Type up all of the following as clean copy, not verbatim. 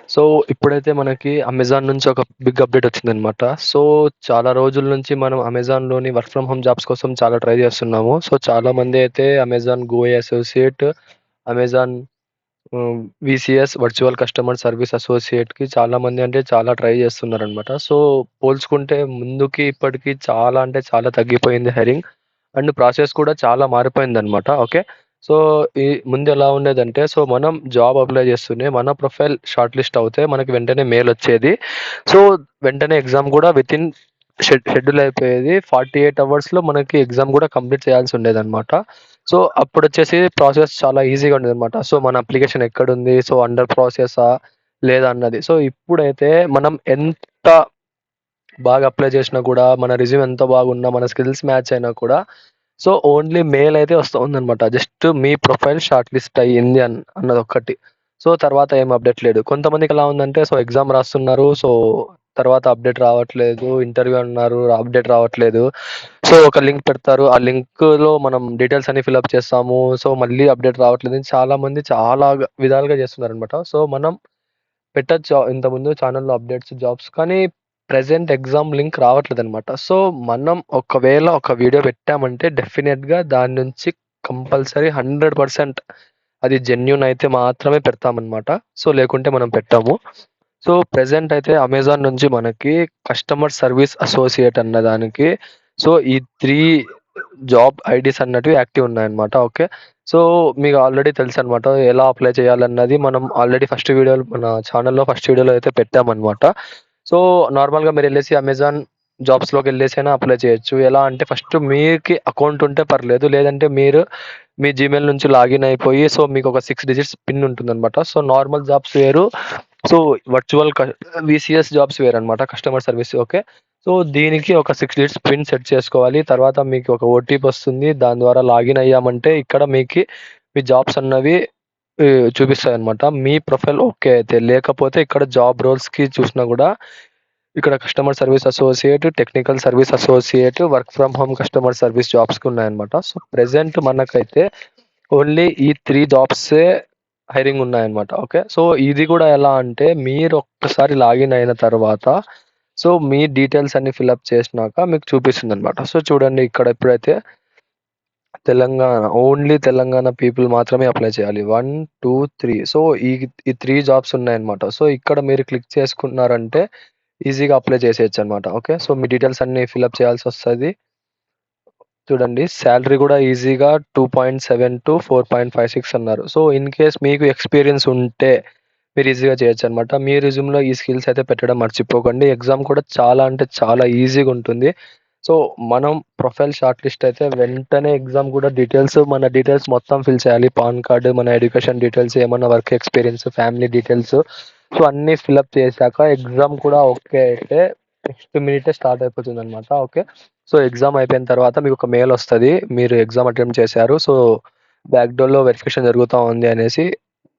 So, ఇప్పుడైతే మనకి Amazon నుంచి ఒక బిగ్ అప్‌డేట్ వచ్చిందనమాట. సో, చాలా రోజుల నుంచి మనం అమెజాన్‌లోని వర్క్ ఫ్రమ్ హోమ్ జాబ్స్ కోసం చాలా ట్రై చేస్తున్నాము. సో, చాలామంది అయితే అమెజాన్ గోఏ associate, Amazon VCS virtual customer service అసోసియేట్‌కి చాలామంది అంటే చాలా ట్రై చేస్తున్నారనమాట. సో, పోల్చుకుంటే ముందుకి ఇప్పటికి చాలా అంటే చాలా తగ్గిపోయింది హైరింగ్. అండ్ ప్రాసెస్ కూడా చాలా మారిపోయిందనమాట. ఓకే. సో, ఈ ముందెలా ఉండేదంటే, సో, మనం జాబ్ అప్లై చేస్తూనే మన ప్రొఫైల్ షార్ట్ లిస్ట్ అవుతే మనకి వెంటనే మెయిలొచ్చేది. సో, వెంటనే ఎగ్జామ్ గూడా వితిన్ షెడ్యూల్ అయిపోయేది. 48 అవర్స్‌లో మనకి ఎగ్జామ్ గూడా కంప్లీట్ చేయాల్సి ఉండేదనమాట. సో, అప్పుడొచ్చేసి ప్రాసెస్ చాలా ఈజీగా ఉండేదనమాట. సో, మన అప్లికేషన్ ఎక్కడుంది? సో, అండర్ ప్రాసెసా? లేదా అన్నది. సో, ఇప్పుడైతే మనం ఎంత బాగా అప్లై చేసినా కూడా, మన రెజ్యూమ్ ఎంత బాగున్నా, మన స్కిల్స్ మ్యాచ్ అయినా కూడా, సో, ఓన్లీ మెయిల్ అయితే వస్తుందనమాట. జస్ట్ మీ ప్రొఫైల్ షార్ట్ లిస్ట్ అయ్యింది అన్నదొక్కటి. సో, తర్వాత ఏం అప్డేట్ లేదు. కొంతమందికి ఎలా ఉందంటే, సో, ఎగ్జామ్ రాస్తున్నారు. సో, తర్వాత అప్డేట్ రావట్లేదు. ఇంటర్వ్యూ అన్నారు. అప్డేట్ రావట్లేదు. సో, ఒక లింక్ పెడతారు. ఆ లింక్‌లో మనం డీటెయిల్స్ అన్ని ఫిలప్ చేస్తాము. సో, మళ్ళీ అప్డేట్ రావట్లేదు అని చాలామంది చాలా విధాలుగా చేస్తున్నారనమాట. సో, మనం పెట్టొచ్చు ఇంతకుముందు ఛానెల్‌లో అప్డేట్స్, జాబ్స్ కానీ ప్రెజెంట్ ఎగ్జామ్ లింక్ రావట్లేదనమాట. సో, మనం ఒకవేళ ఒక వీడియో పెట్టామంటే డెఫినిట్‌గా దాని నుంచి కంపల్సరీ 100% అది జెన్యూన్ అయితే మాత్రమే పెడతామనమాట. సో, లేకుంటే మనం పెట్టము. సో, ప్రెజెంట్ అయితే అమెజాన్ నుంచి మనకి కస్టమర్ సర్వీస్ అసోసియేట్ అన్నదానికి సో, ఈ 3 జాబ్ ఐడీస్ అన్నటివి యాక్టివ్ ఉన్నాయన్నమాట. ఓకే. సో, మీకు ఆల్రెడీ తెలుసనమాట. ఎలా అప్లై చేయాలన్నది మనం ఆల్రెడీ మన ఛానెల్‌లో ఫస్ట్ వీడియోలో అయితే పెట్టామనమాట. సో, నార్మల్‌గా మీరెళ్ళేసి అమెజాన్ జాబ్స్‌లోకెళ్ళేసైనా అప్లై చేయొచ్చు. ఎలా అంటే ఫస్ట్ మీకి అకౌంట్ ఉంటే పర్లేదు. లేదంటే మీరు మీ జీమెయిల్ నుంచి లాగిన్ అయిపోయి సో, మీకొక 6 డిజిట్స్ పిన్ ఉంటుందనమాట. సో, నార్మల్ జాబ్స్ వేరు. సో, వర్చువల్ వీసీఎస్ జాబ్స్ వేరనమాట. Customer service okay. సో, దీనికి ఒక 6 డిజిట్స్ పిన్ సెట్ చేసుకోవాలి. తర్వాత మీకు ఒక ఓటీపీ వస్తుంది. దాని ద్వారా లాగిన్ అయ్యామంటే ఇక్కడ మీ జాబ్స్ అన్నవి చూపిస్తాయన్నమాట. మీ ప్రొఫైల్ ఓకే అయితే. లేకపోతే ఇక్కడ జాబ్ రోల్స్‌కి చూసినా గూడా ఇక్కడ customer service associate, technical service associate, work from home customer service జాబ్స్‌కి ఉన్నాయన్నమాట. సో, ప్రెజెంట్ మనకైతే ఓన్లీ ఈ 3 జాబ్సే హైరింగ్ ఉన్నాయన్నమాట. ఓకే. సో, ఇది గూడా ఎలా అంటే మీరు ఒక్కసారి లాగిన్ అయిన తర్వాత సో, మీ డీటెయిల్స్ అన్నీ ఫిలప్ చేసినాక మీకు చూపిస్తుందన్నమాట. సో, చూడండి ఇక్కడ ఇప్పుడైతే ఓన్లీ తెలంగాణ పీపుల్ మాత్రమే అప్లై చేయాలి. 1, 2, 3 సో, ఈ 3 జాబ్స్ ఉన్నాయన్నమాట. సో, ఇక్కడ మీరు క్లిక్ చేసుకున్నారంటే ఈజీగా అప్లై చేసేయొచ్చన్నమాట. ఓకే. సో, మీ డీటెయిల్స్ అన్నీ ఫిలప్ చేయాల్సొస్తది. చూడండి సాలరీ గూడా ఈజీగా 2.7-4.56 అన్నారు. సో, ఇన్ కేస్ మీకు ఎక్స్‌పీరియన్స్ ఉంటే మీరు ఈజీగా చేయొచ్చనమాట. మీ రెజ్యూమ్‌లో ఈ స్కిల్స్ అయితే పెట్టడం మర్చిపోకండి. ఎగ్జామ్ కూడా చాలా అంటే చాలా ఈజీగుంటుంది. సో, మనం ప్రొఫైల్ షార్ట్ లిస్ట్ అయితే వెంటనే ఎగ్జామ్ కూడా మన డీటెయిల్స్ మొత్తం ఫిల్ చేయాలి. పాన్ కార్డ్, మన ఎడ్యుకేషన్ డీటెయిల్స్, ఏమన్నా work experience, family details so, అన్నీ ఫిలప్ చేశాక ఎగ్జామ్ కూడా ఓకే అయితే నెక్స్ట్ మినిటే స్టార్ట్ అయిపోతుందనమాట. ఓకే. సో, ఎగ్జామ్ అయిపోయిన తర్వాత మీకొక మెయిలొస్తది. మీరు ఎగ్జామ్ అటెంప్ట్ చేశారు. సో, బ్యాక్ డోర్‌లో వెరిఫికేషన్ జరుగుతా ఉంది అనేసి.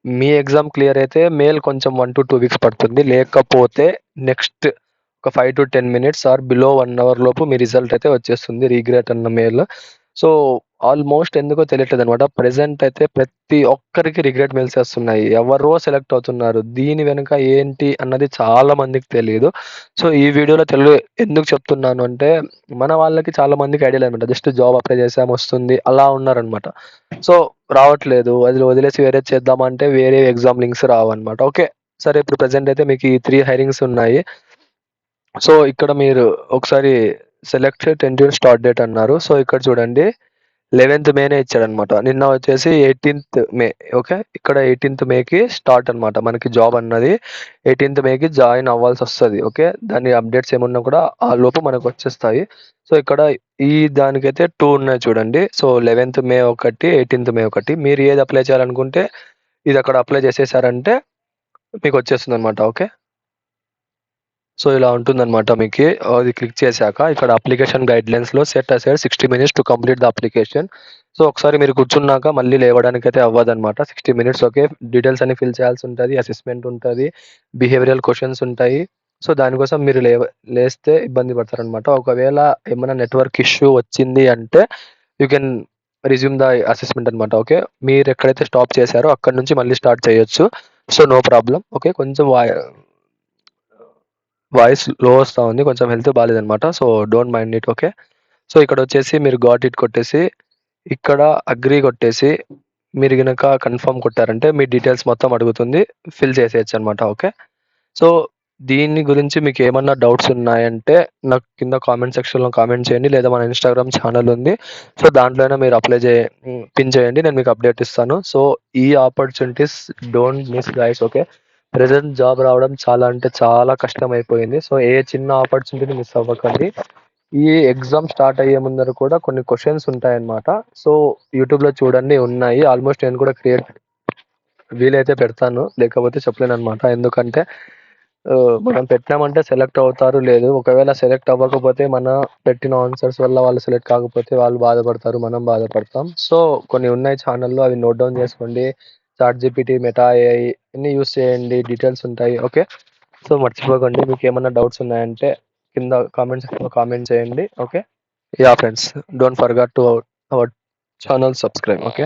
మీ ఎగ్జామ్ క్లియర్ అయితే మెయిల్ కొంచెం 1-2 వీక్స్ పడుతుంది. లేకపోతే నెక్స్ట్ ఒక 5-10 మినిట్స్ ఆర్ బిలో 1 అవర్ లోపు మీ రిజల్ట్ అయితే వచ్చేస్తుంది. రిగ్రెట్ అన్న మెయిల్. సో, ఆల్‌మోస్ట్ ఎందుకో తెలియట్లేదనమాట. ప్రెజెంట్ అయితే ప్రతి ఒక్కరికి రిగ్రెట్ మెయిల్స్ వస్తున్నాయి. ఎవరో సెలెక్ట్ అవుతున్నారు. దీని వెనుక ఏంటి అన్నది చాలా మందికి తెలీదు. సో, ఈ వీడియోలో ఎందుకు చెప్తున్నాను అంటే, మన వాళ్ళకి చాలా మందికి ఐడియా లేదనమాట. జస్ట్ జాబ్ అప్లై చేసాం వస్తుంది అలా ఉన్నారనమాట. సో, రావట్లేదు. అది వదిలేసి వేరేది చేద్దామంటే వేరే ఎగ్జామ్ లింక్స్ రావన్నమాట. ఓకే. సరే ఇప్పుడు ప్రెజెంట్ అయితే మీకు ఈ 3 హైరింగ్స్ ఉన్నాయి. సో, ఇక్కడ మీరు ఒకసారి సెలెక్ట్ టెంటివ్ స్టార్ట్ డేట్ అన్నారు. సో, ఇక్కడ చూడండి 11థ్ మేనే ఇచ్చాడనమాట. నిన్న వచ్చేసి 18థ్ మే ఓకే. ఇక్కడ 18థ్ మేకి స్టార్ట్ అనమాట. మనకి జాబ్ అన్నది 18థ్ మేకి జాయిన్ అవ్వాల్సొస్తది. ఓకే. దాని అప్డేట్స్ ఏమున్నా కూడా ఆ లోపు మనకొచ్చేస్తాయి. సో, ఇక్కడ దానికైతే 2 ఉన్నాయి చూడండి. సో, 11థ్ మే ఒకటి, 18థ్ మే ఒకటి. మీరు ఏది అప్లై చేయాలనుకుంటే ఇది అక్కడ అప్లై చేసేసారంటే మీకొచ్చేస్తుందనమాట. ఓకే. సో, ఇలా ఉంటుందనమాట మీకి. అది క్లిక్ చేశాక ఇక్కడ అప్లికేషన్ గైడ్‌లైన్స్‌లో set aside 60 minutes to complete the application. So, ఒకసారి మీరు కూర్చున్నాక మళ్ళీ లేవడానికైతే అవ్వదనమాట. 60 మినిట్స్ ఓకే. డీటెయిల్స్ అన్నీ ఫిల్ చేయాల్సుంటది. అసెస్మెంట్ ఉంటది. బిహేవియరల్ క్వెషన్స్ ఉంటాయి. సో, దానికోసం మీరు లేస్తే ఇబ్బంది పడతారనమాట. ఒకవేళ ఏమన్నా నెట్వర్క్ ఇష్యూ వచ్చింది అంటే you can resume the assessment అనమాట. ఓకే. మీరెక్కడైతే స్టాప్ చేశారో అక్కడి నుంచి మళ్ళీ స్టార్ట్ చేయొచ్చు. So, no problem. ఓకే. కొంచెం వాయిస్ లో వస్తా ఉంది. కొంచెం హెల్త్ బాలేదనమాట. So, don't mind it. Okay. So, ఇక్కడొచ్చేసి మీరు గాట్ ఇట్ కొట్టేసి, ఇక్కడ అగ్రీ కొట్టేసి, మీరు గనక కన్ఫర్మ్ కొట్టారంటే మీ డీటెయిల్స్ మొత్తం అడుగుతుంది. ఫిల్ చేసేయొచ్చనమాట. ఓకే. సో, దీని గురించి మీకేమన్నా డౌట్స్ ఉన్నాయంటే నాకు కింద కామెంట్ సెక్షన్‌లో కామెంట్ చేయండి. లేదా మన ఇన్‌స్టాగ్రామ్ ఛానెల్ ఉంది. సో, దాంట్లో అయినా మీరు పిన్ చేయండి. నేను మీకు అప్డేట్ ఇస్తాను. సో, ఈ opportunities don't miss guys. Okay. Present job రావడం చాలా అంటే చాలా కష్టమైపోయింది. సో, ఏ చిన్న ఆపర్చునిటీని మిస్ అవ్వకండి. ఈ ఎగ్జామ్ స్టార్ట్ అయ్యే ముందర కూడా కొన్ని క్వెషన్స్ ఉంటాయన్నమాట. సో, యూట్యూబ్‌లో చూడండి ఉన్నాయి. ఆల్మోస్ట్ నేను కూడా వీలైతే పెడతాను. లేకపోతే చెప్పలేననమాట. ఎందుకంటే మనం పెట్టినామంటే సెలెక్ట్ అవుతారు. లేదు ఒకవేళ సెలెక్ట్ అవ్వకపోతే మన పెట్టిన ఆన్సర్స్ వల్ల వాళ్ళు సెలెక్ట్ కాకపోతే వాళ్ళు బాధపడతారు. మనం బాధపడతాం. సో, కొన్ని ఉన్నాయి ఛానెల్‌లో అవి నోట్ డౌన్ చేసుకోండి. చాట్‌జీపీటీ, మెటా ఏఐ అన్నీ యూజ్ చేయండి. డీటెయిల్స్ ఉంటాయి. ఓకే. సో, మర్చిపోకండి. మీకేమన్నా డౌట్స్ ఉన్నాయంటే కింద కామెంట్ సెక్షన్‌లో కామెంట్ చేయండి. Okay. Yeah! Friends, don't forget to our channel subscribe. Okay.